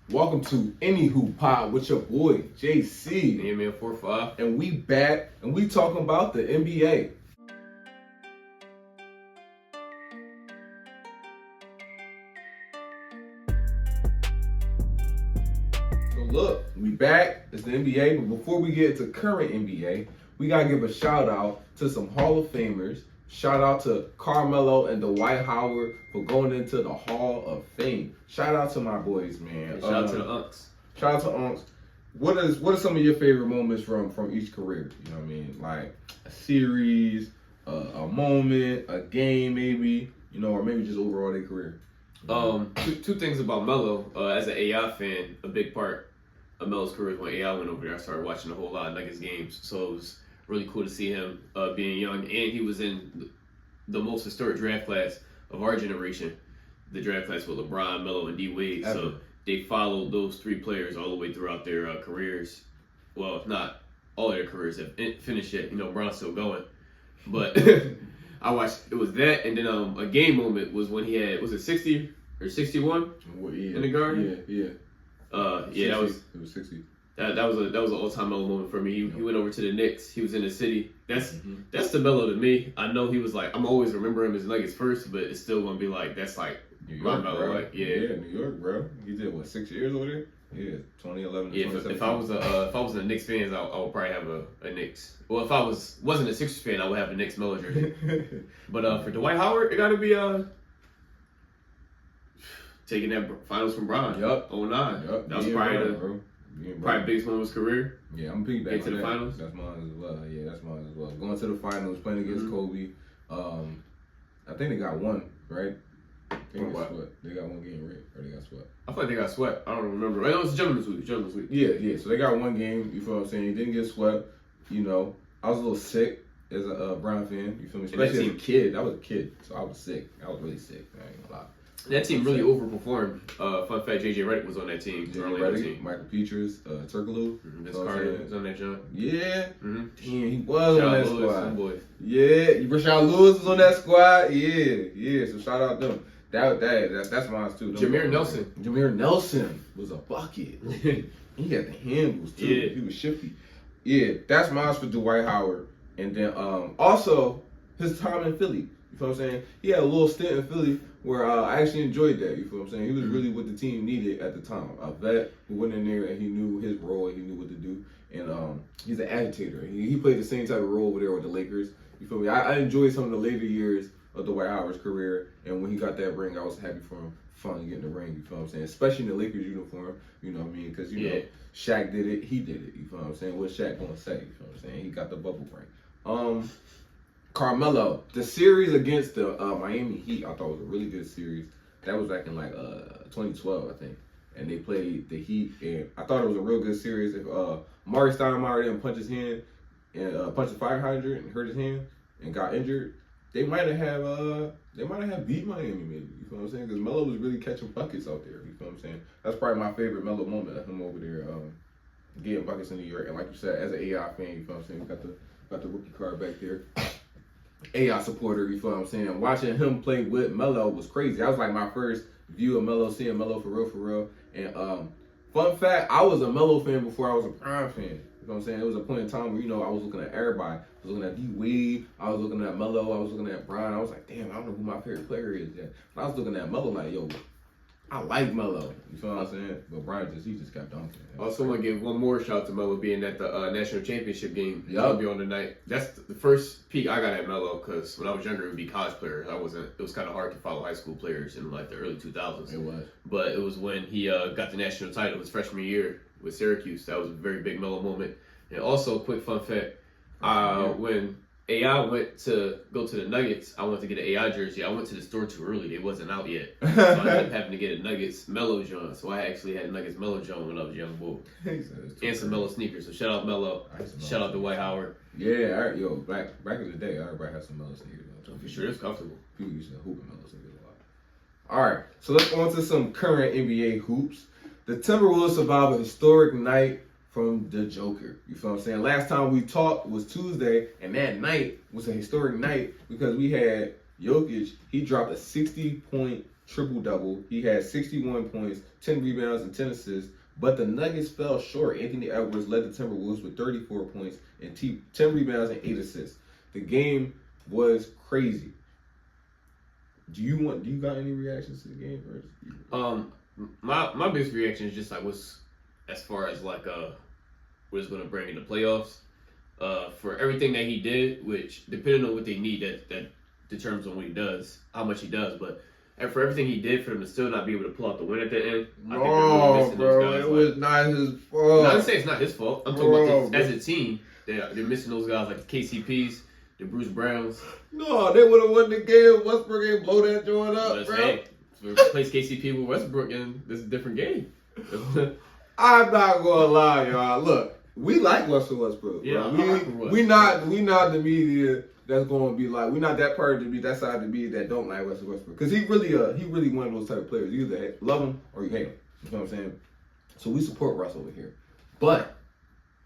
Welcome to Anyhoop Pod with your boy JC. Yeah, man, 4-5. And we back and we talking about the NBA. So look, we back. It's the NBA, but before we get into current NBA, we gotta give a shout out to some Hall of Famers. Shout out to Carmelo and Dwight Howard for going into the Hall of Fame. Shout out to my boys, man. And shout out to the Unks. Shout out to Unks. What are some of your favorite moments from each career? You know what I mean? Like a series, a moment, a game maybe, you know, or maybe just overall their career. Two things about Melo. As an AI fan, a big part of Melo's career is when AI went over there. I started watching a whole lot of Nuggets games. So it was really cool to see him being young. And he was in the most historic draft class of our generation. The draft class with LeBron, Melo, and D Wade. Ever. So they followed those three players all the way throughout their careers. Well, if not all their careers have finished yet. You know, Bron's still going. But I watched, it was that, and then a game moment was when he had, was it 60 or 61 in the Garden? Yeah. That was, it was 60. that was an all-time Melo moment for me. He went over to the Knicks. He was in the city. That's the Melo to me. I know he was like, I'm always remember him as Nuggets first, but it's still gonna be like, that's like New my York, Melo. bro. Like, yeah, New York, bro. He did what, 6 years over there? Yeah, 2011 to yeah. 2017. If I was a Knicks fan, I would probably have a Knicks. Well, if I wasn't a Sixers fan, I would have a Knicks Melo jersey. But for Dwight Howard, it got to be taking that finals from Bron. Yup. 09. Yup. That was probably the biggest moment of his career. Yeah, I'm piggyback Into on the that. finals? That's mine as well. Yeah, that's mine as well. Going to the finals, playing against Kobe. I think they got one, right? I think What? they got one game, right? Or they got swept. I feel like they got swept. I don't remember. It was gentleman's week. Yeah. So they got one game. You feel what I'm saying? Didn't get swept. You know, I was a little sick as a Brown fan. You feel me? And that Especially as team- a kid. I was a kid, so I was sick. I was really sick. I ain't gonna lie. That team really overperformed. Fun fact: JJ Redick was on that team. Jay Orlando Redick, team. Michael Petras, Turkoglu. Vince Carter was on that joint. Yeah. Mm-hmm. Damn, he was on that squad. Boys. Yeah, Rashad Lewis was on that squad. Yeah. So shout out them. That's mine too. Jameer Nelson. Jameer Nelson was a bucket. He got the handles too. Yeah. He was shifty. Yeah, that's mine for Dwight Howard. And then also his time in Philly. You feel what I'm saying? He had a little stint in Philly where I actually enjoyed that. You feel what I'm saying? He was really what the team needed at the time. A vet who went in there and he knew his role and he knew what to do. And he's an agitator. He played the same type of role over there with the Lakers. You feel me? I enjoyed some of the later years of Dwight Howard's career, and when he got that ring, I was happy for him finally getting the ring. You feel what I'm saying? Especially in the Lakers uniform. You know what I mean? Because you know Shaq did it, he did it. You feel what I'm saying? What's Shaq gonna say? You feel what I'm saying? He got the bubble ring. Carmelo, the series against the Miami Heat, I thought was a really good series. That was back in like 2012, I think. And they played the Heat, and I thought it was a real good series. If Maury Stoudemire didn't punch his hand and punch the fire hydrant and hurt his hand and got injured, they might have beat Miami maybe. You feel what I'm saying? Because Melo was really catching buckets out there. You feel what I'm saying? That's probably my favorite Melo moment of him over there getting buckets in New York. And like you said, as an AI fan, you feel what I'm saying? We got the rookie card back there. AI supporter, you feel what I'm saying? Watching him play with Melo was crazy. That was like my first view of Melo, seeing Melo for real. And fun fact, I was a Melo fan before I was a Prime fan. You know what I'm saying? It was a point in time where, you know, I was looking at everybody. I was looking at D Wade, I was looking at Melo, I was looking at Brian. I was like, damn, I don't know who my favorite player is yet. And I was looking at Melo like, yo, I like Melo. You feel what I'm saying? But Brian he just kept dunking. Also, want to give one more shout out to Melo being at the national championship game. Yup. That'll be on tonight. That's the first peak I got at Melo because when I was younger, it would be college players. It was kind of hard to follow high school players in like the early 2000s. It was. But it was when he got the national title his freshman year with Syracuse. That was a very big Melo moment. And also, quick fun fact, when AI went to go to the Nuggets, I went to get an AI jersey. I went to the store too early. They wasn't out yet. So I ended up having to get a Nuggets Melo John. So I actually had a Nuggets Melo John when I was a young boy. And some Melo sneakers. So shout out Melo. Shout out to Dwight Howard. Yeah, back in the day, everybody had some Melo sneakers. For sure, it's comfortable. People used to hoop in Melo sneakers a lot. All right, so let's go on to some current NBA hoops. The Timberwolves survived a historic night from the Joker. You feel what I'm saying? Last time we talked was Tuesday, and that night was a historic night because we had Jokic. He dropped a 60-point triple-double. He had 61 points, 10 rebounds, and 10 assists. But the Nuggets fell short. Anthony Edwards led the Timberwolves with 34 points and 10 rebounds and 8 assists. The game was crazy. Do you got any reactions to the game? My biggest reaction is just like what's as far as like what it's going to bring in the playoffs. For everything that he did, which depending on what they need, that determines on what he does, how much he does. But and for everything he did for them to still not be able to pull out the win at the end, I think they're really missing those guys. It was not his fault. Not to say it's not his fault. I'm talking about this, as a team, they're missing those guys like the KCPs, the Bruce Browns. No, they would have won the game. Westbrook ain't blow that joint up, bro. Hey, replace KCP with Westbrook, and this is a different game. I'm not gonna lie, y'all. Look, we like Russell Westbrook. Yeah, we not the media that's gonna be like, we not that part to be that side of the media that don't like Russell Westbrook, because he really one of those type of players. You either love him or you hate him. You know what I'm saying? So we support Russell over here, but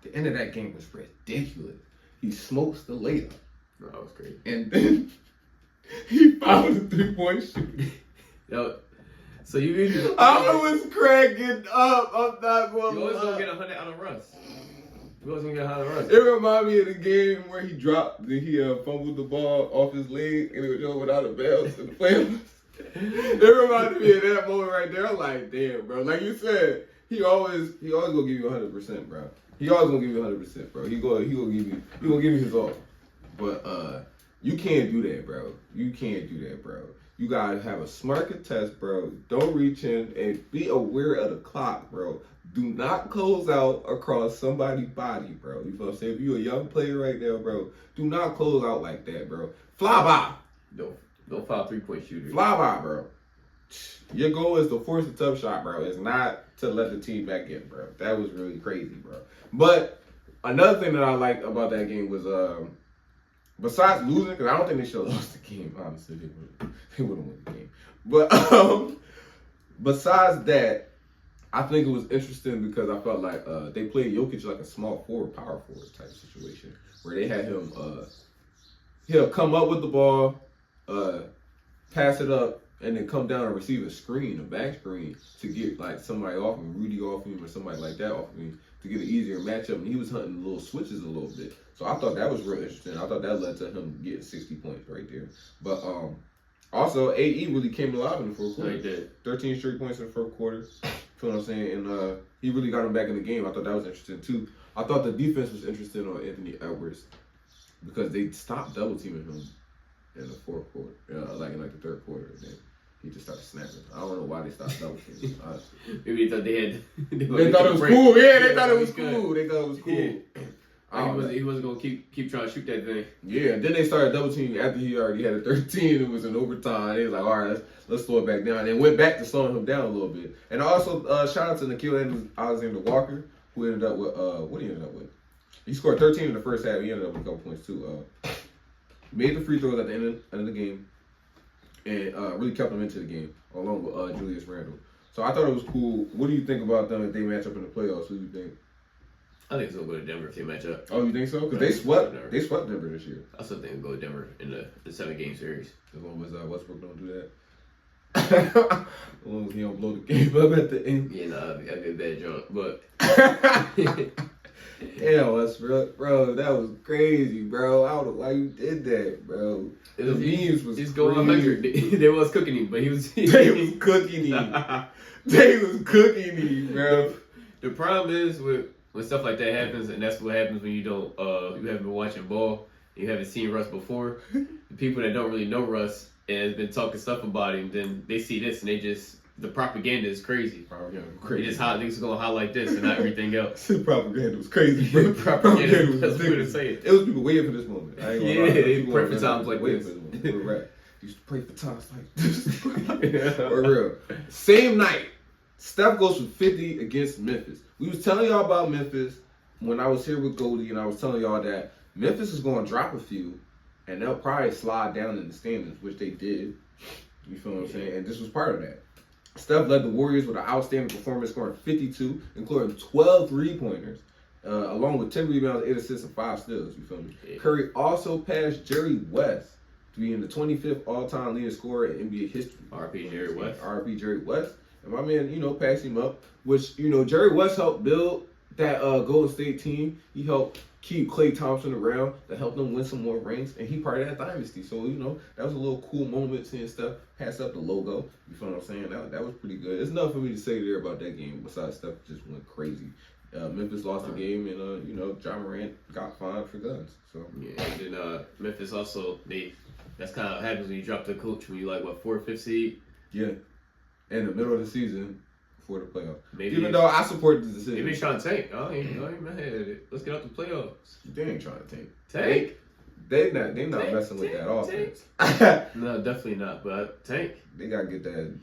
the end of that game was ridiculous. He smokes the layup. No, that was crazy. And then he fouled a 3-point shoot. Yo, so you I was cracking up. I'm not going to You always gonna get 100 out of Russ. You always gonna get 100 out of Russ. It reminded me of the game where he fumbled the ball off his leg and it was over without a bounce in the playoffs. It reminded me of that moment right there. I'm like, damn, bro. Like you said, he always gonna give you 100%, bro. He always gonna give you 100%, bro. He gonna give you his all. But you can't do that, bro. You can't do that, bro. You gotta have a smart contest, bro. Don't reach in and be aware of the clock, bro. Do not close out across somebody's body, bro. You feel what I'm saying? If you're a young player right now, bro, do not close out like that, bro. Fly by. Don't foul 3-point shooters. Fly by, bro. Your goal is to force a tough shot, bro. It's not to let the team back in, bro. That was really crazy, bro. But another thing that I liked about that game was, besides losing, because I don't think they should have lost the game, honestly. They would have won the game. But besides that, I think it was interesting because I felt like they played Jokic like a small forward, power forward type situation, where they had him, he'll come up with the ball, pass it up, and then come down and receive a screen, a back screen, to get like somebody off him, Rudy off him, or somebody like that off him, to get an easier matchup. And he was hunting little switches a little bit. So I thought that was real interesting. I thought that led to him getting 60 points right there. But also, AE really came alive in the fourth quarter. He did. 13 straight points in the fourth quarter. You know what I'm saying? And he really got him back in the game. I thought that was interesting, too. I thought the defense was interesting on Anthony Edwards because they stopped double teaming him in the fourth quarter, like in the third quarter. And then he just started snapping. I don't know why they stopped double teaming him, honestly. Maybe they thought they had. They thought it was cool. Yeah, they thought it was cool. They thought it was cool. Yeah. He wasn't gonna keep trying to shoot that thing. Yeah, and then they started double teaming after he already had a 13. It was in overtime. They was like, all right, let's slow it back down. And went back to slowing him down a little bit. And also, shout out to Nikola Alexander Walker, who ended up with what did he end up with? He scored 13 in the first half. He ended up with a couple points too. Made the free throws at the end of the game, and really kept them into the game along with Julius Randle. So I thought it was cool. What do you think about them if they match up in the playoffs? Who do you think? I think it's gonna go to Denver if they match up. Oh, you think so? Because they swept Denver this year. I still think it'll go to Denver in the 7-game series. As long as Westbrook don't do that. As long as he don't blow the game up at the end. Yeah, that'd be a bad joke. But yeah, Westbrook, bro, that was crazy, bro. I don't know why you did that, bro. The memes was he's going 100. They was cooking him, but he was. They was cooking him. They was cooking him, bro. The problem is when stuff like that happens, and that's what happens when you don't you haven't been watching ball, you haven't seen Russ before. The people that don't really know Russ and has been talking stuff about him, then they see this and they just the propaganda is crazy. Propaganda was crazy. They just niggas gonna highlight this and not everything else. The propaganda was crazy, bro. Propaganda was ridiculous. It was people waiting for this moment. I ain't gonna lie. They pray for times like this. Right. Used to pray for times like this. For real. Same night, Steph goes for 50 against Memphis. We was telling y'all about Memphis when I was here with Goldie, and I was telling y'all that Memphis is going to drop a few, and they'll probably slide down in the standings, which they did. You feel what I'm saying? And this was part of that. Steph led the Warriors with an outstanding performance, scoring 52, including 12 three-pointers, along with 10 rebounds, 8 assists, and 5 steals. You feel me? Yeah. Curry also passed Jerry West to be in the 25th all-time leading scorer in NBA history. R.P. Jerry West. R.P. Jerry West. And my man, passed him up, which, Jerry West helped build that Golden State team. He helped keep Klay Thompson around to help them win some more rings, and he part of that dynasty. So, that was a little cool moment seeing Steph pass up the logo. You feel what I'm saying? That was pretty good. There's nothing for me to say there about that game besides Steph just went crazy. Memphis lost the game, and, John Morant got fined for guns. So yeah, and then Memphis also, that's kind of what happens when you drop the coach when you 4th or 5th seed. Yeah. In the middle of the season. For the playoffs. Maybe even though I support the decision. Maybe he's trying to tank. I ain't mad at it. Let's get out the playoffs. They ain't trying to tank. Tank? They not messing with that offense. No, definitely not. But tank. They gotta get that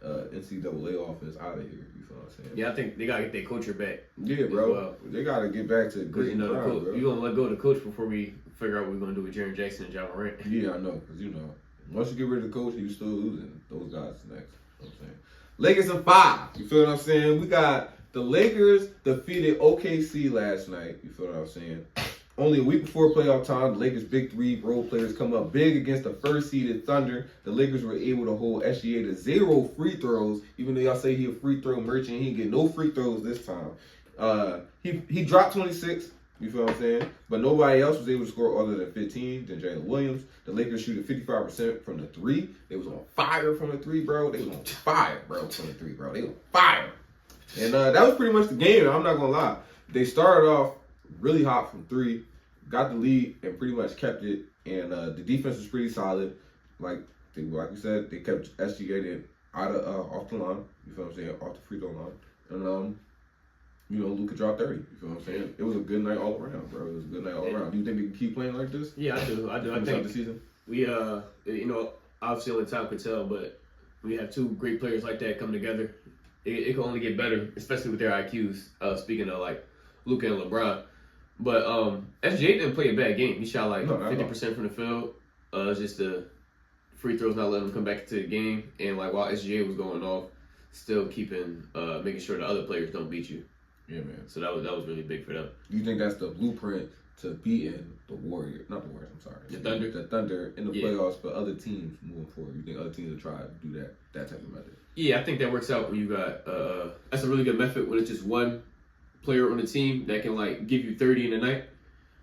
NCAA offense out of here. You feel what I'm saying? Yeah, I think they gotta get their coach back. Yeah, bro. Well. They gotta get back to grit and grind, bro. You gonna let go of the coach before we figure out what we're gonna do with Jaren Jackson and John Morant. Yeah, I know. Because once you get rid of the coach, you still losing. Those guys next. You know what I'm saying? Lakers in 5. You feel what I'm saying? We got the Lakers defeated OKC last night. You feel what I'm saying? Only a week before playoff time, the Lakers' big three role players come up big against the first-seeded Thunder. The Lakers were able to hold SGA to 0 free throws, even though y'all say he a free throw merchant. He didn't get no free throws this time. He dropped 26. You feel what I'm saying? But nobody else was able to score other than 15 than Jalen Williams. The Lakers shooting 55% from the 3. They was on fire from the 3, bro. They was on fire, bro, from the 3, bro. They on fire. And that was pretty much the game. I'm not going to lie. They started off really hot from 3, got the lead, and pretty much kept it. And the defense was pretty solid. Like we said, they kept SGA out of off the line. You feel what I'm saying? Off the free throw line. And Luka dropped 30. You feel what I'm saying? It was a good night all around, bro. It was a good night all around. Do you think they can keep playing like this? Yeah, I do. I think the season? We, obviously only time could tell, but we have 2 great players like that come together. It can only get better, especially with their IQs. Speaking of Luka and LeBron. But SGA didn't play a bad game. He shot 50% from the field. Just the free throws not letting him come back into the game. And while SGA was going off, still making sure the other players don't beat you. Yeah, man. So that was really big for them. You think that's the blueprint to beating the Warriors? Not the Warriors, I'm sorry. The Thunder? The Thunder in the playoffs for other teams moving forward. You think other teams will try to do that type of method? Yeah, I think that works out when you got that's a really good method when it's just one player on the team that can give you 30 in a night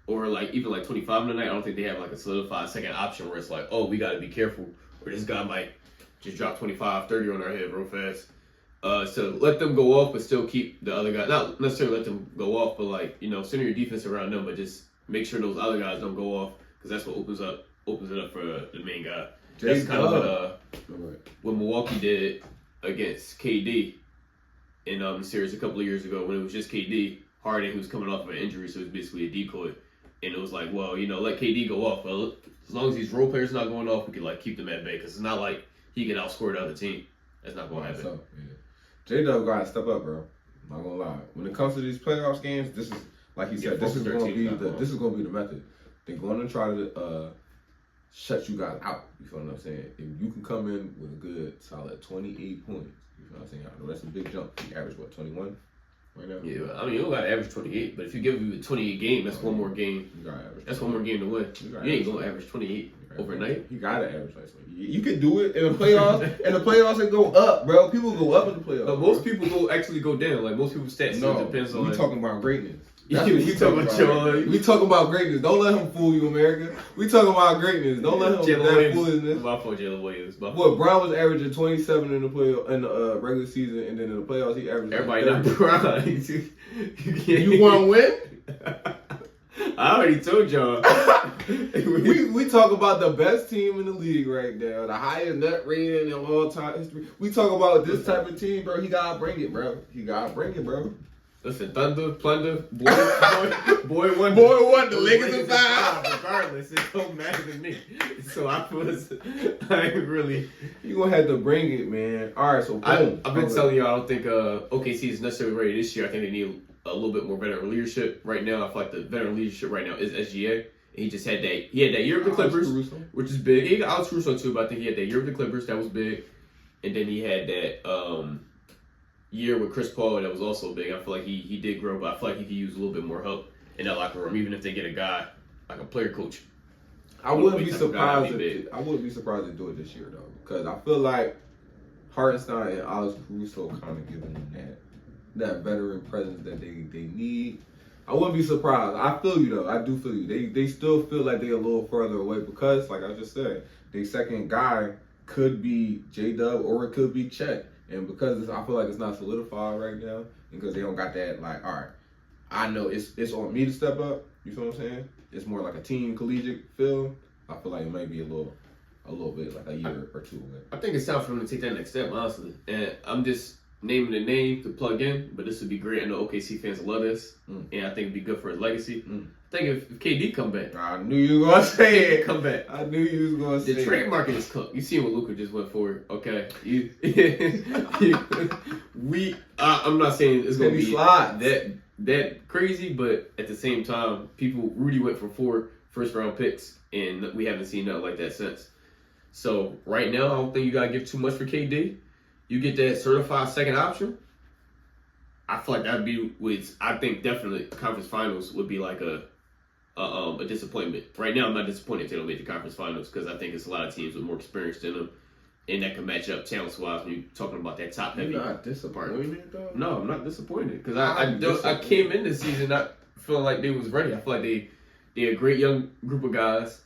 or even 25 in a night. I don't think they have a solidified second option where it's we got to be careful or this guy might just drop 25, 30 on our head real fast. So let them go off, but still keep the other guys. Not necessarily let them go off, but center your defense around them, but just make sure those other guys don't go off because that's what opens it up for the main guy. That's kind of what Milwaukee did against KD in the series a couple of years ago when it was just KD. Harden, who was coming off of an injury, so it was basically a decoy. And it was let KD go off. But as long as these role players not going off, we can keep them at bay because it's not like he can outscore the other team. That's not going to happen. J-Dub got to step up, bro. I'm not going to lie. When it comes to these playoffs games, this is, like he said, this is going to be the method. They're going to try to shut you guys out. You feel what I'm saying? If you can come in with a good, solid 28 points, you feel what I'm saying? I know that's a big jump. You average, 21 right now? Yeah, I mean, you don't got to average 28, but if you give you a 28 game, that's one more game. You got to average. That's one more game to win. You ain't going to average 28 overnight. You got to average like 20. You can do it in the playoffs. In the playoffs, they go up, bro. People go up in the playoffs. But most people actually go down. Most people's stats depends on. We talking about greatness. That's what we talking about. We talking about greatness. Don't let him fool you, America. We talking about greatness. Don't let him that foolishness. My fault, Jalen Williams. What, Brown was averaging 27 in the regular season, and then in the playoffs he averaged. Everybody not Brown. You want to win? I already told y'all. we talk about the best team in the league right now, the highest net rating in all time history. We talk about this type of team, bro. He gotta bring it, bro. Listen, Thunder, Plunder, boy won. The Lakers in 5. Regardless, it don't matter to me. So I ain't really. You gonna have to bring it, man. All right, so boom. I've been telling you, I don't think OKC is necessarily ready this year. I think they need a little bit more veteran leadership right now. I feel like the veteran leadership right now is SGA. And he just had that. He had that year of the Clippers, which is big. He got Alex Russo too, but I think he had that year of the Clippers that was big. And then he had that year with Chris Paul that was also big. I feel like he did grow, but I feel like he could use a little bit more help in that locker room, even if they get a guy like a player coach. I wouldn't be surprised. I wouldn't be surprised to do it this year though, because I feel like Hartenstein and Alex Caruso kind of giving them that veteran presence that they need. I wouldn't be surprised. I feel you though. I do feel you. They still feel like they're a little further away because, like I just said, their second guy could be J-Dub or it could be Chet. And because I feel like it's not solidified right now, because they don't got that, like, all right, I know it's on me to step up. You feel what I'm saying? It's more like a team collegiate feel. I feel like it might be a little bit like a year or two away. I think it's time for them to take that next step, honestly. And I'm just naming the name to plug in, but this would be great. I know OKC fans love this, and I think it'd be good for his legacy. I think if KD come back. I knew you was going to say it. Come back. I knew you was going to say it. The trade market is cooked. You see what Luka just went for, okay? I'm not saying it's going to be that crazy, but at the same time, Rudy went for 4 first-round picks, and we haven't seen nothing like that since. So right now, I don't think you got to give too much for KD. You get that certified second option, I feel like that'd be I think definitely conference finals would be like a disappointment. Right now, I'm not disappointed if they don't make the conference finals because I think it's a lot of teams with more experience than them, and that can match up talent-wise when you're talking about that top-heavy. You're not disappointed, though? No, I'm not disappointed because I came in this season not feeling like they was ready. I feel like they're a great young group of guys,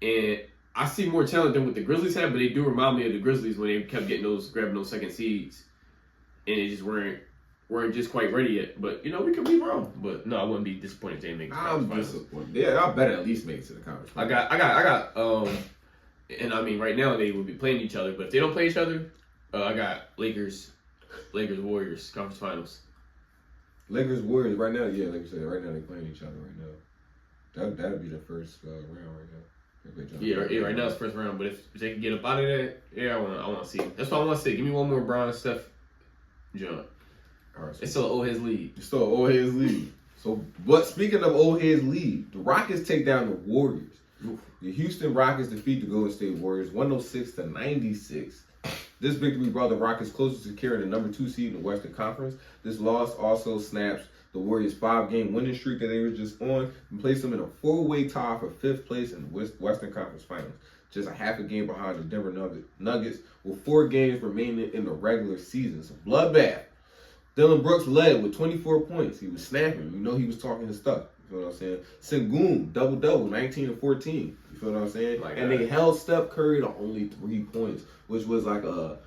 and I see more talent than what the Grizzlies have, but they do remind me of the Grizzlies when they kept grabbing those second seeds, and they just weren't just quite ready yet. But we could be wrong. But no, I wouldn't be disappointed if they make the conference finals. Disappointed. Yeah, I better at least make it to the conference finals. I got. And I mean, right now they would be playing each other, but if they don't play each other, I got Lakers, Warriors conference finals. Lakers, Warriors right now. Yeah, like you said, right now they're playing each other right now. That'd be the first round right now. Yeah, right now it's first round, but if they can get up out of that, I want to see. That's what I want to see. Give me one more Bron, Steph, John. All right, so it's still an old heads league. It's still an old heads league. So, but speaking of old heads league, the Rockets take down the Warriors. Oof. The Houston Rockets defeat the Golden State Warriors 106-96. This victory brought the Rockets closer to securing the number 2 seed in the Western Conference. This loss also snaps the Warriors' 5-game winning streak that they were just on and placed them in a 4-way tie for 5th place in the Western Conference Finals. Just a half a game behind the Denver Nuggets with 4 games remaining in the regular season. So bloodbath. Dylan Brooks led with 24 points. He was snapping. He was talking his stuff. You feel what I'm saying? Sengun, double-double, 19 and 14. You feel what I'm saying? And they held Steph Curry to only 3 points, which was like a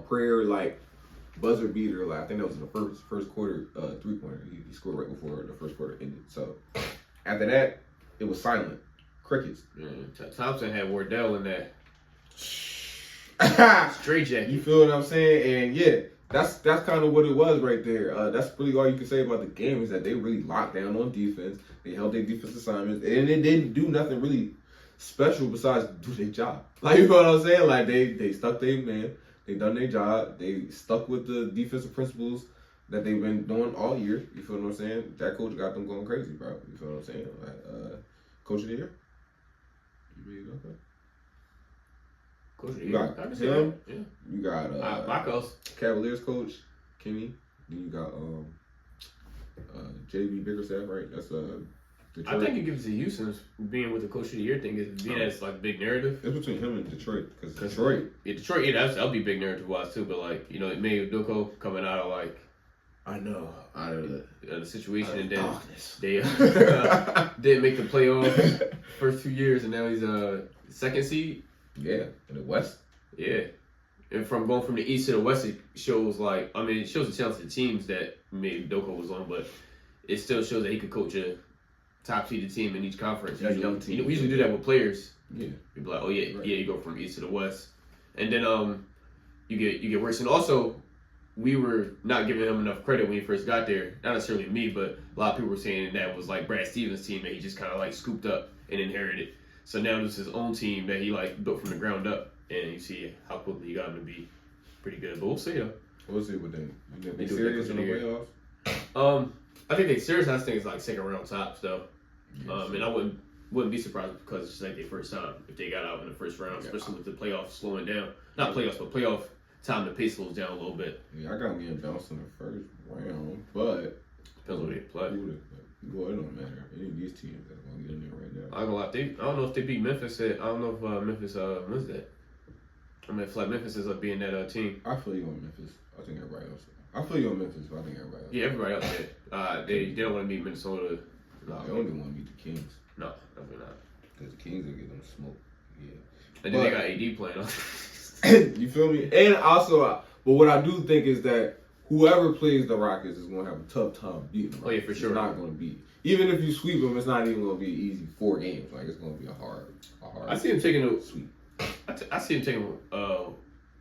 prayer, buzzer beater. I think that was in the first quarter 3-pointer. He scored right before the first quarter ended. So after that, it was silent. Crickets. Thompson had Wardell in that. Straight jacket. You feel what I'm saying? And yeah, that's kind of what it was right there. That's really all you can say about the game is that they really locked down on defense. They held their defense assignments, and they didn't do nothing really special besides do their job. You know what I'm saying? They stuck their man. They done their job. They stuck with the defensive principles that they've been doing all year. You feel what I'm saying? That coach got them going crazy, bro. You feel what I'm saying? Coach of the year? You really okay? Coach of the year. You got him. Yeah. You got Marcos. Cavaliers coach, Kenny. Then you got JB Bickerstaff, right? That's Detroit. I think it gives to Houston being with the coach of the year thing is that's big narrative. It's between him and Detroit because Detroit. Yeah, Detroit. Yeah, that'll be big narrative wise too. But it made Doko coming out of out of the situation, and then darkness. They didn't make the playoffs first 2 years, and now he's second seed. Yeah, in the West. Yeah, and from going from the East to the West, it shows it shows the talented teams that maybe Doko was on, but it still shows that he could coach a top seeded team in each conference. Yeah, young team. We usually do that with players. Yeah, you'd be like, you go from East to the West, and then you get worse. And also, we were not giving him enough credit when he first got there. Not necessarily me, but a lot of people were saying that was Brad Stevens' team that he just kind of scooped up and inherited. So now it's his own team that he built from the ground up, and you see how quickly he got him to be pretty good. But we'll see though. We'll see what they serious in the playoffs. I think they serious. I think it's second round tops though. And I wouldn't be surprised because it's their first time if they got out in the first round, especially with the playoffs slowing down. Not playoffs, but playoff time. The pace slows down a little bit. Yeah, I got me and bounced in the first round, but depends on who they play. Well, it don't matter. Any of these teams that are gonna get in there right now. I don't know if they beat Memphis. I don't know if Memphis wins that. I mean, I feel like Memphis is being that team. I feel you on Memphis. I think everybody else. I feel you on Memphis, but I think everybody else. Yeah, everybody else did. They don't want to beat Minnesota. No, they only want to beat the Kings. No, definitely not. Because the Kings will get them smoked. Yeah. And then they got AD playing. You feel me? And also, but what I do think is that whoever plays the Rockets is going to have a tough time beating them. Oh, yeah, for sure. It's not going to be. Even if you sweep them, it's not even going to be easy 4 games. Like, it's going to be a hard. I see him taking a sweep. I see him taking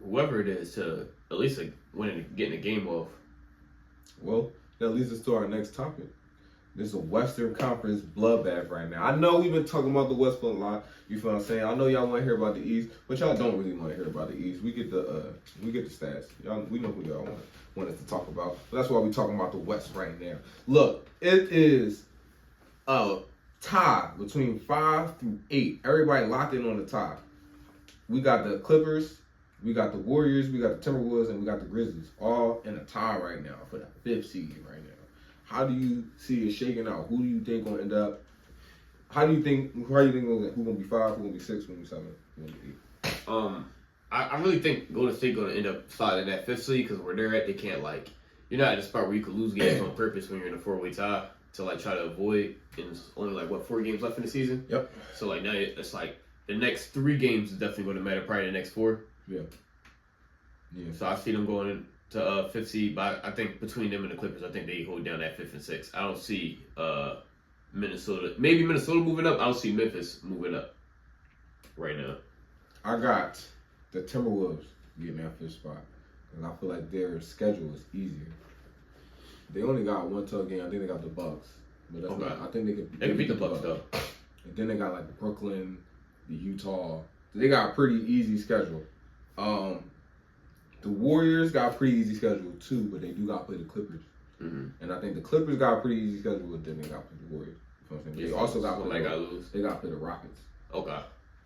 whoever it is to at least getting a game off. Well, that leads us to our next topic. This is a Western Conference bloodbath right now. I know we've been talking about the West a lot. You feel what I'm saying? I know y'all want to hear about the East, but y'all don't really want to hear about the East. We get the stats. We know who y'all want us to talk about. But that's why we're talking about the West right now. Look, it is a tie between 5 through 8. Everybody locked in on the tie. We got the Clippers, we got the Warriors, we got the Timberwolves, and we got the Grizzlies, all in a tie right now for the 5th seed right now. How do you see it shaking out? Who do you think gonna end up? Who gonna be 5? Who gonna be 6? Who gonna be 7? Who gonna be 8? I really think Golden State gonna end up sliding that 5th seed because where they're at, they can't you're not at a spot where you could lose games on purpose when you're in a 4-way tie to try to avoid. And it's only 4 games left in the season. Yep. So now it's the next 3 games is definitely going to matter. Probably the next 4. Yeah. So I see them going to 5th seed, but I think between them and the Clippers, I think they hold down that 5th and 6th. I don't see Minnesota. Maybe Minnesota moving up. I don't see Memphis moving up right now. I got the Timberwolves getting that 5th spot, and I feel like their schedule is easier. They only got 1 tough game. I think they got the Bucks, but that's not. I think they can beat the Bucks though. And then they got Brooklyn, the Utah. So they got a pretty easy schedule. The Warriors got a pretty easy schedule too, but they do got to play the Clippers. Mm-hmm. And I think the Clippers got a pretty easy schedule, but then they got to play the Warriors. You know what I'm saying? They also got to play. They got to play the Rockets. Okay.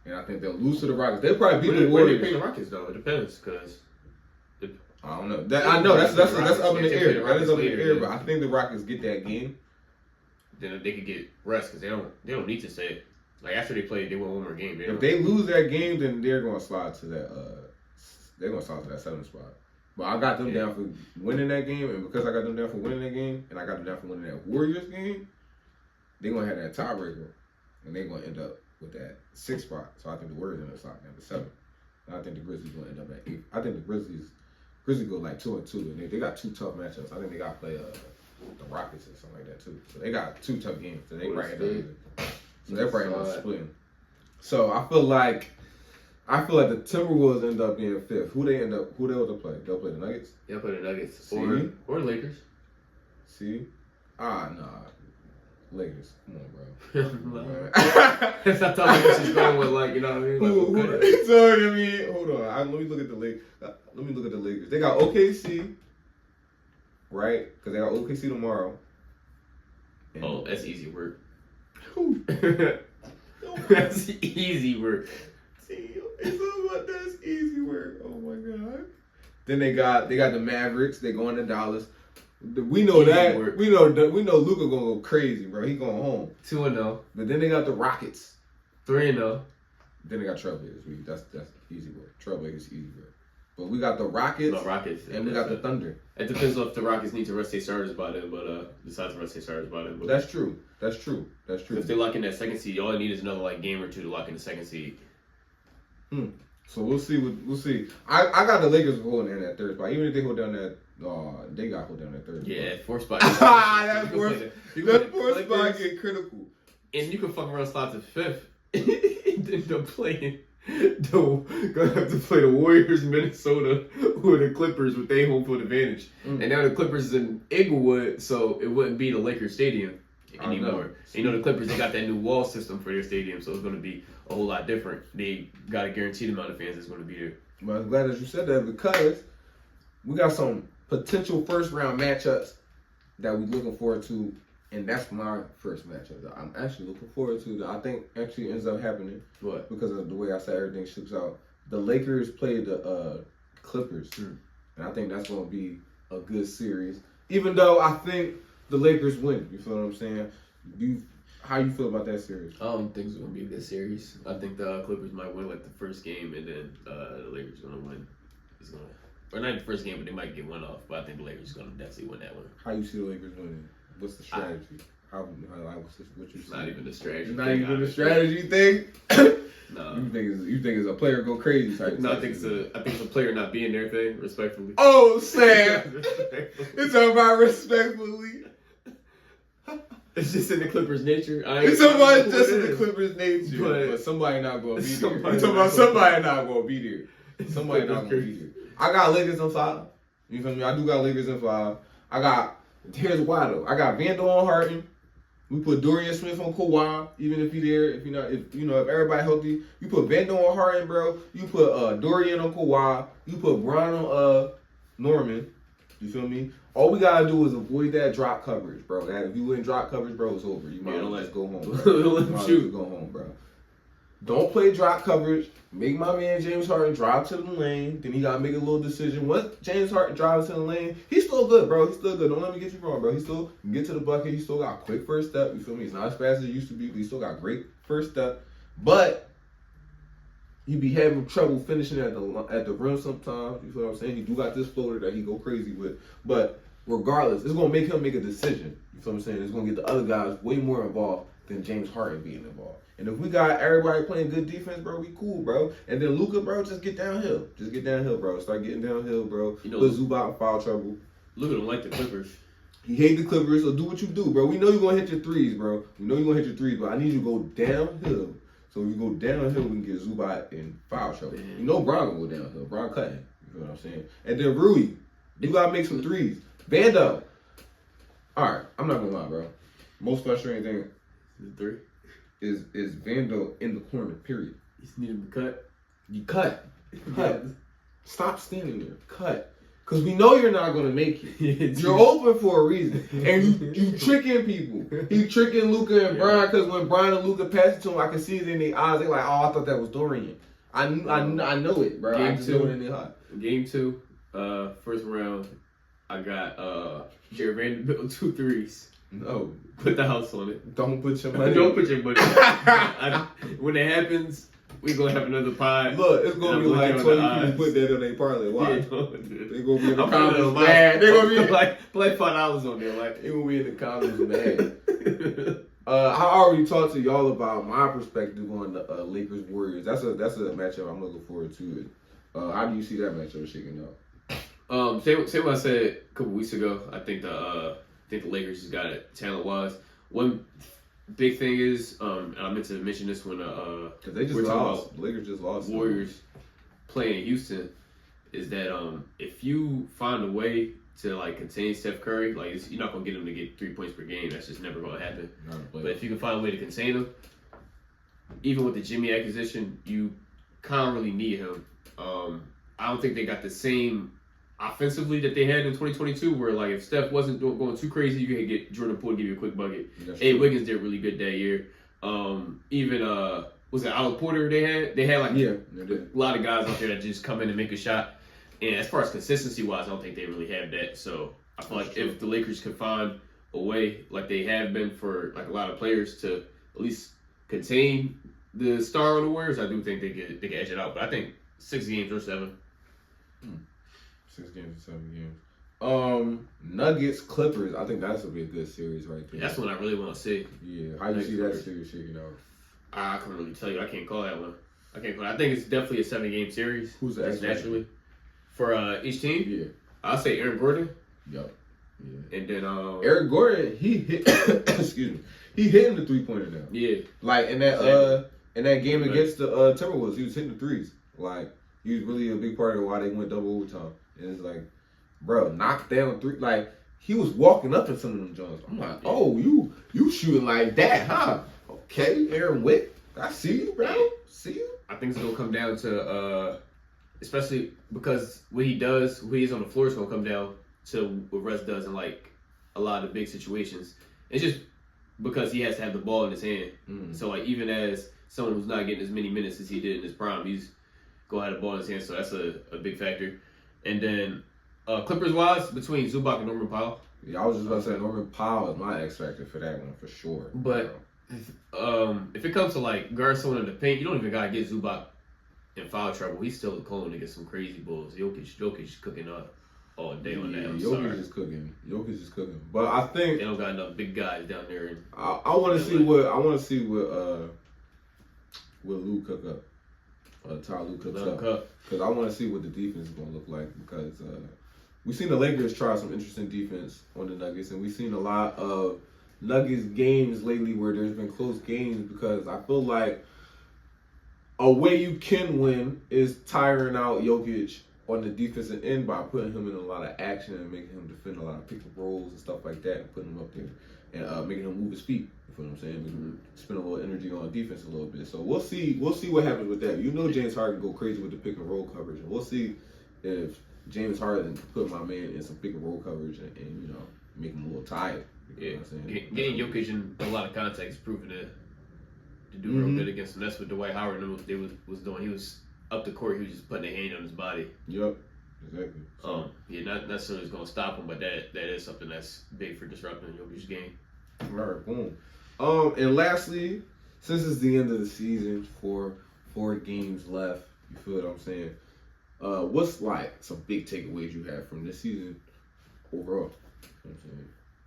And I think they'll lose to the Rockets. They'll probably beat the Warriors. Where they play the Rockets though? It depends because. I don't know. I know that's up in the air. That is up in the air, but I think the Rockets get that game. Then they could get rest because they don't need to stay. After they play, they win 1 more game. If they lose that game, then they're gonna slide to that. They're gonna slide to that 7th spot. But I got them down for winning that game, and because I got them down for winning that game, and I got them down for winning that Warriors game, they're gonna have that tiebreaker, and they're gonna end up with that 6th spot. So I think the Warriors end up sliding down to 7th. And I think the Grizzlies gonna end up at 8th. I think the Grizzlies go 2-2, and they got 2 tough matchups. I think they got to play the Rockets or something like that too. So they got 2 tough games. So they right in. So they're probably not splitting. So I feel like the Timberwolves end up being 5th. Who they will play? They'll play the Nuggets? They'll play the Nuggets. See? Or Lakers. See? Nah. Lakers. Come on, bro. That's not how Lakers is going with, you know what I mean? Hold on. Let me look at the Lakers. They got OKC, right? Because they got OKC tomorrow. And that's easy work. Who? That's easy work. See, it's all about that's easy work. Oh my god. Then they got the Mavericks. They going to Dallas. We know easy that. Work. We know Luka gonna go crazy, bro. He going home. 2-0. But then they got the Rockets. 3-0. Then they got Trailblazers. That's easy work. Trailblazers easy work. But we got the Rockets. And we got the Thunder. It depends on if the Rockets need to rest their starters by then, but besides rest their starters by then. But that's true. If they lock in that 2nd seed, all they need is another game or 2 to lock in the 2nd seed. So we'll see. We'll see. I got the Lakers holding in that 3rd spot. Even if they hold down that, they got hold down that 3rd spot. Yeah, 4th spot. that 4th spot get critical. And you can fuck around slide to 5th. And end up playing. Gonna have to play the Warriors, Minnesota, or the Clippers with their home field advantage. And now the Clippers is in Inglewood, so it wouldn't be the Lakers Stadium anymore. And the Clippers, they got that new wall system for their stadium, so it's going to be a whole lot different. They got a guaranteed amount of fans that's going to be there. But I'm glad that you said that because we got some potential 1st round matchups that we're looking forward to. And that's my first matchup that I'm actually looking forward to. That I think actually ends up happening. What? Because of the way I said everything shooks out. The Lakers played the Clippers. And I think that's going to be a good series. Even though I think the Lakers win. You feel what I'm saying? How you feel about that series? I don't think it's gonna be a good series. I think the Clippers might win like the first game, and then the Lakers gonna win. Or not the first game, but they might get one off. But I think the Lakers gonna definitely win that one. How you see the Lakers winning? What's the strategy? What you It's not even the strategy. Not even the strategy thing. No. You think it's a player go crazy type? No, I think it's a player not being their thing, respectfully. Oh, Sam, it's about respectfully. It's just in the Clippers' nature. It's about just in the Clippers' nature, but somebody not gonna be there. You talking about somebody not gonna be there? Somebody not gonna be there. I got Lakers in 5. You feel me? I do got Lakers in 5. Here's why though. I got Vandal on Harden. We put Dorian Smith on Kawhi, even if he there. If everybody healthy, you put Vandal on Harden, bro. You put Dorian on Kawhi. You put Bron on Norman. You feel me? All we gotta do is avoid that drop coverage, bro. That if you in drop coverage, bro, it's over. You might as well just go home. Go home, bro. Don't play drop coverage. Make my man James Harden drive to the lane. Then he gotta make a little decision. Once James Harden drives to the lane, he's still good, bro. He's still good. Don't let me get you wrong, bro. He still can get to the bucket. He still got quick first step. You feel me? He's not as fast as he used to be, but he still got great first step. But he be having trouble finishing at the rim sometimes. You feel what I'm saying? He do got this floater that he go crazy with. But regardless, it's gonna make him make a decision. You feel what I'm saying? It's gonna get the other guys way more involved than James Harden being involved. And if we got everybody playing good defense, bro, we cool, bro. And then Luka, bro, just get downhill. Just get downhill, bro. Start getting downhill, bro. Put Zubac in foul trouble. Luka don't like the Clippers. He hate the Clippers, so do what you do, bro. We know you're going to hit your threes, bro. We know you're going to hit your threes, but I need you to go downhill. So when you go downhill, we can get Zubac in foul trouble. Man. You know Bron going to go downhill. Bron cutting. You know what I'm saying? And then Rui, you got to make some threes. Vando. All right, I'm not going to lie, bro. Most frustrating thing is Vando in the corner, period. You just need him to cut. You cut. Stop standing there. Cut. Because we know you're not going to make it. You're open for a reason. And you tricking people. You tricking Luka and Brian, because when Brian and Luka pass it to him, I can see it in their eyes. They're like, oh, I thought that was Dorian. I know it, bro. I just know it in their heart. Game 2, first round, I got Jared Vanderbilt 2 threes. No. Put the house on it. Don't put your money. Don't put your money. When it happens, we gonna have another pie. Look, it's gonna be like 20 people put that on their parlay. Why? Yeah, they gonna be in the comments mad. mad. They gonna be like play $5 on there. Like they gonna be in the comments mad. I already talked to y'all about my perspective on the Lakers Warriors. That's a matchup I'm looking forward to. How do you see that matchup shaking out? Same what I said a couple weeks ago. I think the Lakers just got it talent wise. One big thing is, and I meant to mention this when because they just lost. The Lakers just lost. Warriors playing in Houston is that if you find a way to like contain Steph Curry, like you're not gonna get him to get 3 points per game. That's just never gonna happen. But if you can find a way to contain him, even with the Jimmy acquisition, you kind of really need him. I don't think they got the same offensively that they had in 2022, where like if Steph wasn't going too crazy, you could get Jordan Poole to give you a quick bucket. Wiggins did really good that year. Even was it Al Porter they had like a lot of guys out there that just come in and make a shot. And as far as consistency wise, I don't think they really have that. So I feel like if the Lakers could find a way, like they have been for like a lot of players, to at least contain the star on the Warriors, I do think they can edge it out. But I think 6 games or 7. 6 games or 7 games. Nuggets, Clippers. I think that's gonna be a good series right there. That's what I really want to see. Yeah. How do you see that series shaking out? I can't really tell you. I can't call that one. I think it's definitely a 7-game series. Who's the naturally for each team? Yeah. I'll say Aaron Gordon. Yup. Yeah. And then Aaron Gordon, he hit. Excuse me. He hitting the 3-pointer now. Yeah. Like in that game against the Timberwolves, he was hitting the threes. Like he was really a big part of why they went double overtime. And it's like, bro, knock down 3. Like he was walking up in some of them Jones. I'm like, oh, you shooting like that, huh? Okay, Aaron Wick, I see you, bro. See you. I think it's gonna come down to especially because what he does, when he's on the floor, is gonna come down to what Russ does in like a lot of big situations. It's just because he has to have the ball in his hand. So like even as someone who's not getting as many minutes as he did in his prime, he's gonna have the ball in his hand. So that's a big factor. And then Clippers wise, between Zubac and Norman Powell. Yeah, I was just about to say Norman Powell is my X factor for that one for sure. But If it comes to like guard someone in the paint, you don't even gotta get Zubac in foul trouble. He's still calling to get some crazy bulls. Jokic is cooking up all day on that. Jokic is cooking. But I think they don't got enough big guys down there. I want to see what Lou cook up. Ty Lue cooks up. Because I want to see what the defense is going to look like. Because we've seen the Lakers try some interesting defense on the Nuggets, and we've seen a lot of Nuggets games lately where there's been close games. Because I feel like a way you can win is tiring out Jokic on the defensive end by putting him in a lot of action and making him defend a lot of pick and rolls and stuff like that, and putting him up there and making him move his feet. You feel what I'm saying? Making him spend a little energy on defense a little bit. So we'll see what happens with that. You know, James Harden go crazy with the pick and roll coverage, and we'll see if James Harden put my man in some pick and roll coverage and you know make him a little tired. You know what I'm saying? Getting Jokic in a lot of context, proving to do real good against him. That's what Dwight Howard was doing. He was up the court. He was just putting a hand on his body. Yep, exactly. Not necessarily going to stop him, but that is something that's big for disrupting Jokic's game. All right, boom. And lastly, since it's the end of the season, four games left. You feel what I'm saying? What's like some big takeaways you have from this season overall? You know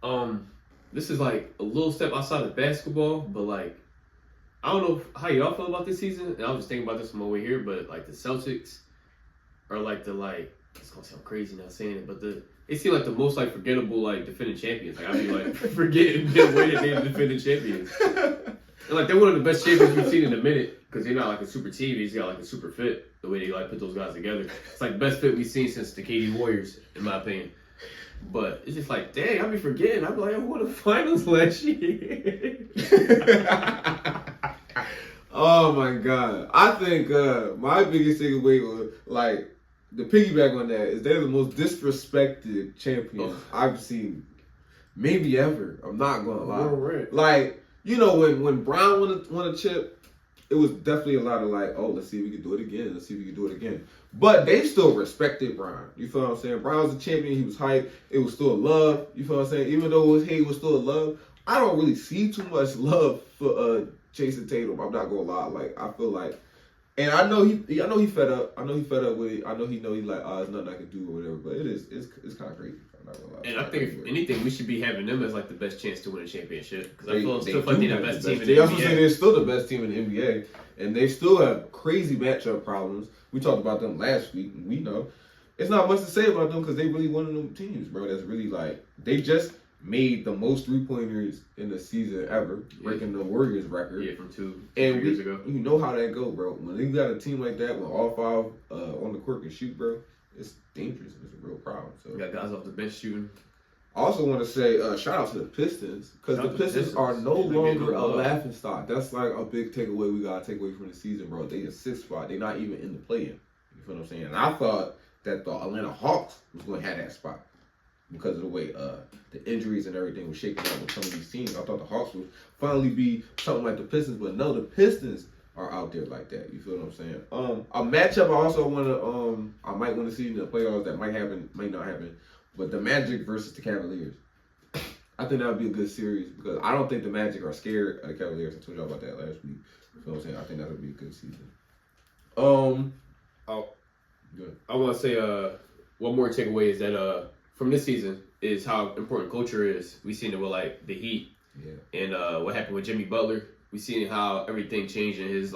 what I'm saying? This is like a little step outside of basketball, but like I don't know how y'all feel about this season. And I was just thinking about this on my way here, but like the Celtics are like it's gonna sound crazy not saying it, but they seem like the most like forgettable like defending champions. Like I'd be like forgetting the way that they're defending champions. And like they're one of the best champions we've seen in a minute because they're not like a super team. They just got like a super fit. The way they like put those guys together, it's like the best fit we've seen since the KD Warriors, in my opinion. But it's just like, dang, I be forgetting. I'm like, I won the finals last year. Oh my God! I think my biggest takeaway was like the piggyback on that is they're the most disrespected champions I've seen, maybe ever. I'm not gonna lie. Right. Like you know when Brown won a chip, it was definitely a lot of like, oh, let's see if we can do it again. Let's see if we can do it again. But they still respected Brown. You feel what I'm saying? Brown was a champion. He was hyped. It was still love. You feel what I'm saying? Even though it was hate, it was still love. I don't really see too much love for Jason Tatum. I'm not gonna lie. Like I feel like, and I know he fed up. I know he fed up with it. I know he's like, there's nothing I can do or whatever. But it's kind of crazy. I'm not gonna lie. And I think if anything, we should be having them as like the best chance to win a championship because I feel still like they're the best team in the NBA. They also say they're still the best team in the NBA, and they still have crazy matchup problems. We talked about them last week, and we know it's not much to say about them because they really one of them teams, bro. That's really like they just made the most 3-pointers in the season ever, breaking the Warriors record. Yeah, from two years ago. You know how that go, bro. When you got a team like that, when all five on the court can shoot, bro, it's dangerous. It's a real problem. So we got guys off the bench shooting. I also want to say shout out to the Pistons because the Pistons are no longer a laughing stock. That's like a big takeaway we got to take away from the season, bro. They in 6th spot. They're not even in the play-in. You feel what I'm saying? And I thought that the Atlanta Hawks was going to have that spot because of the way the injuries and everything was shaking out with some of these teams. I thought the Hawks would finally be something like the Pistons, but no, the Pistons are out there like that. You feel what I'm saying? A matchup I also want to I might want to see in the playoffs that might happen, might not happen. But the Magic versus the Cavaliers. I think that would be a good series because I don't think the Magic are scared of the Cavaliers. I told y'all about that last week. You know what I'm saying? I think that would be a good season. I want to say one more takeaway is that from this season is how important culture is. We seen it with like the Heat and what happened with Jimmy Butler. We seen how everything changed in his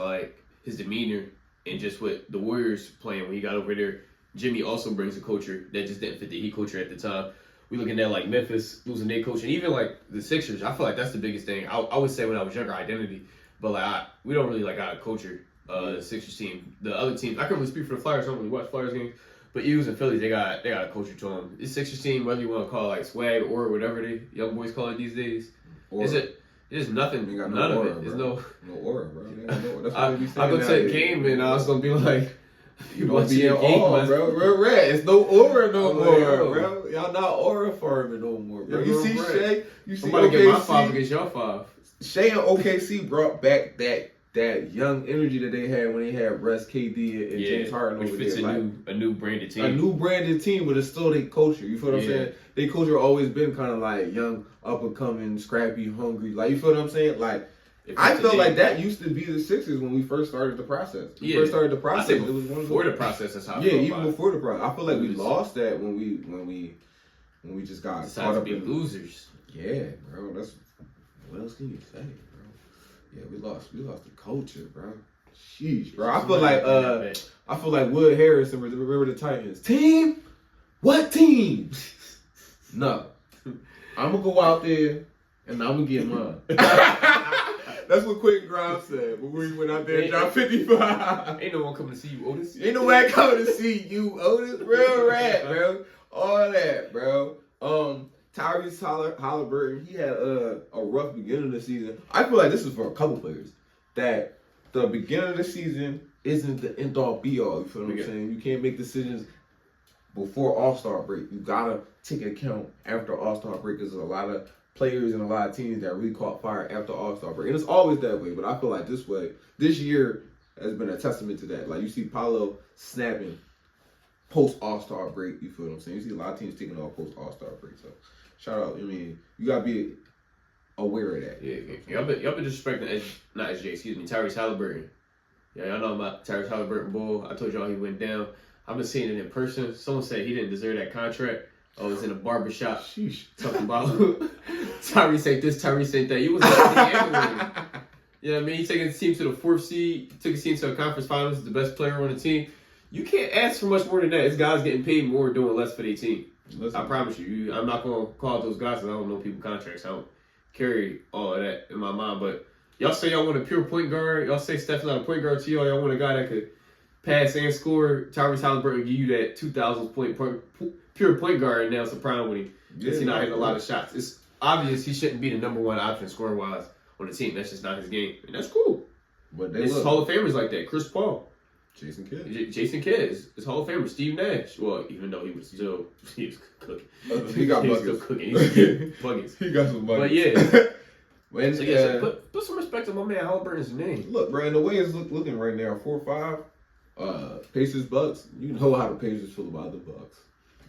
demeanor and just with the Warriors playing when he got over there. Jimmy also brings a culture that just didn't fit the Heat culture at the time. We looking at like Memphis losing their coach, and even like the Sixers. I feel like that's the biggest thing. I would say when I was younger, identity, but like we don't really like got a culture. The Sixers team, the other teams. I couldn't really speak for the Flyers. I don't really watch Flyers games, but Eagles and Phillies, they got a culture to them. This Sixers team, whether you want to call it like swag or whatever they young boys call it these days, There's nothing. None of it. There's no aura, bro. That's I go to a game and I was gonna be like. You don't be in awe, bro. Real red. It's no aura no more, bro. Y'all not aura farming no more, bro. You see Shea? You see OKC? Get my 5 against your 5. Shea and OKC brought back that young energy that they had when they had Russ, KD, and James Harden over there. A new branded team. A new branded team, but it's still their culture. You feel what I'm saying? Their culture always been kind of like young, up and coming, scrappy, hungry. Like you feel what I'm saying? Like I feel like that used to be the Sixers when we first started the process. First started the process. It was one before the process. That's how. I feel even before the process. I feel like we lost that when we just got caught up in losers. Yeah, bro. That's what else can you say, bro? Yeah, we lost the culture, bro. Sheesh, bro. I feel like Wood Harris and Remember the Titans. Team? What team? No. I'm gonna go out there and I'm gonna get mine. That's what Quentin Grimes said when we went out there and dropped 55. Ain't no one coming to see you, Otis. Ain't no one coming to see you, Otis. Real rat, bro. All that, bro. Tyrese Halliburton, he had a rough beginning of the season. I feel like this is for a couple players. That the beginning of the season isn't the end-all be-all. You feel what I'm saying? You can't make decisions before All-Star break. You gotta take account after All-Star break because there's a lot of players and a lot of teams that really caught fire after All-Star break. And it's always that way, but I feel like this year has been a testament to that. Like, you see Paolo snapping post All-Star break. You feel what I'm saying? You see a lot of teams taking off post All-Star break. So, shout out. I mean, you gotta be aware of that. Yeah. Y'all been disrespecting Tyrese Halliburton. Yeah, y'all know about Tyrese Halliburton bull. I told y'all he went down. I've been seeing it in person. Someone said he didn't deserve that contract. I was in a barbershop talking about Tyrese ain't this, Tyrese ain't that. He was like, you know what I mean? He taking his team to the 4th seed, took his team to a conference finals, the best player on the team. You can't ask for much more than that. It's guys getting paid more doing less for their team. I promise you. I'm not going to call out those guys because I don't know people's contracts. I don't carry all of that in my mind. But y'all say y'all want a pure point guard. Y'all say Steph's not a point guard to y'all. Y'all want a guy that could pass and score. Tyrese Halliburton give you that 2,000 point pure point guard, and now it's a problem with him because he's not hitting a lot of shots. It's obvious he shouldn't be the number one option scoring wise on the team. That's just not his game, and that's cool. But it's Hall of Famers like that. Chris Paul, Jason Kidd is Hall of Famer. Steve Nash. Well, even though he was cooking, he got buckets. Still cooking. He was getting buckets. He got some buckets. But yeah. So put some respect on my man Halliburton's name. Look, bro, and the way it's looking right now, 4-5, Pacers Bucks. You know how the Pacers feel about the Bucks.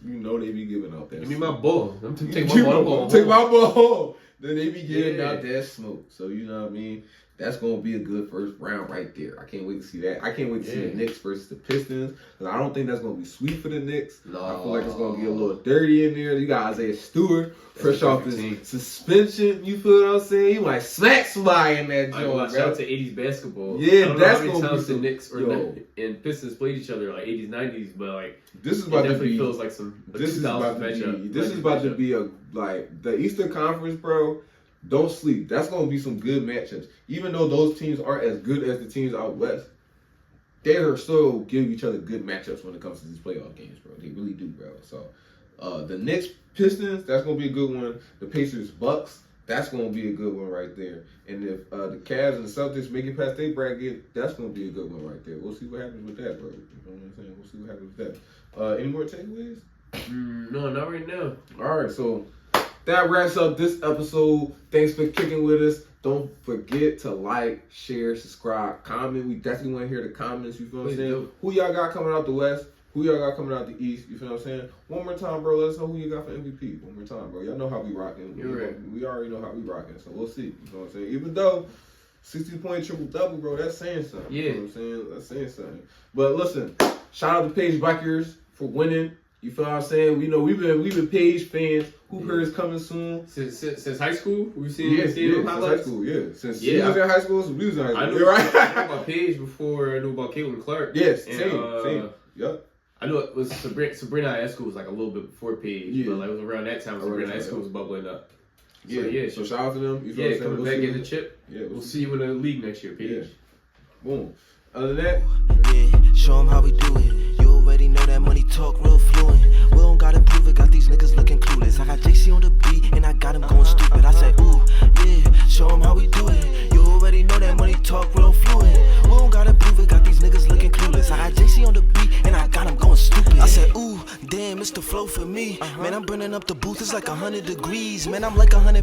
You know they be giving out that. Give me my ball. Take my ball. Take my ball home. Then they be giving out that smoke. So you know what I mean. That's gonna be a good first round right there. I can't wait to see that. I can't wait to see the Knicks versus the Pistons. Because I don't think that's gonna be sweet for the Knicks. No. I feel like it's gonna get a little dirty in there. You got Isaiah Stewart fresh off his suspension. You feel what I'm saying? You might smack somebody in that joint. Shout out to 80s basketball. Yeah, that's gonna be times the Knicks and Pistons played each other like 80s, 90s, but like this is about to be. Feels like some. This is about to be a like the Eastern Conference, bro. Don't sleep. That's going to be some good matchups. Even though those teams aren't as good as the teams out west, they're still giving each other good matchups when it comes to these playoff games, bro. They really do, bro. So, the Knicks Pistons, that's going to be a good one. The Pacers Bucks, that's going to be a good one right there. And if the Cavs and the Celtics make it past their bracket, that's going to be a good one right there. We'll see what happens with that, bro. You know what I'm saying? We'll see what happens with that. Any more takeaways? No, not right now. All right, so that wraps up this episode. Thanks for kicking with us. Don't forget to like, share, subscribe, comment. We definitely want to hear the comments. You feel what I'm saying? Who y'all got coming out the West? Who y'all got coming out the East? You feel what I'm saying? One more time, bro. Let us know who you got for MVP. One more time, bro. Y'all know how we rocking. We already know how we rocking. So we'll see. You know what I'm saying? Even though 60-point triple-double, bro, that's saying something. Yeah. You know what I'm saying? That's saying something. But listen, shout out to Page Bikers for winning. You feel what I'm saying? We know we've been Page fans. Hoop Hers coming soon. Since high school, we've seen since high school, Since he was in high school, so we was in high school. I knew, right? I knew about Page before I knew about Caitlin Clark. Yes, same. Yep. I know it was Sabrina High School was like a little bit before Page, but like it was around that time Sabrina High School was bubbling up. So shout out to them. You feel what I'm saying? Coming back in the chip. Yeah, we'll see you in the league next year, Page. Yeah. Boom. Other than that, show them how we do it. You already know that money talk real fluent. We don't gotta prove it, got these niggas looking clueless. I got JC on the beat and I got him going stupid. I say, ooh, yeah, show them how we do it. You already know that money talk real fluent. We don't gotta prove it, got these niggas looking clueless. I got JC on the beat and I got him going stupid. I said, ooh, damn, it's the flow for me. Man, I'm burning up the booth, it's like 100 degrees. Man, I'm like 100.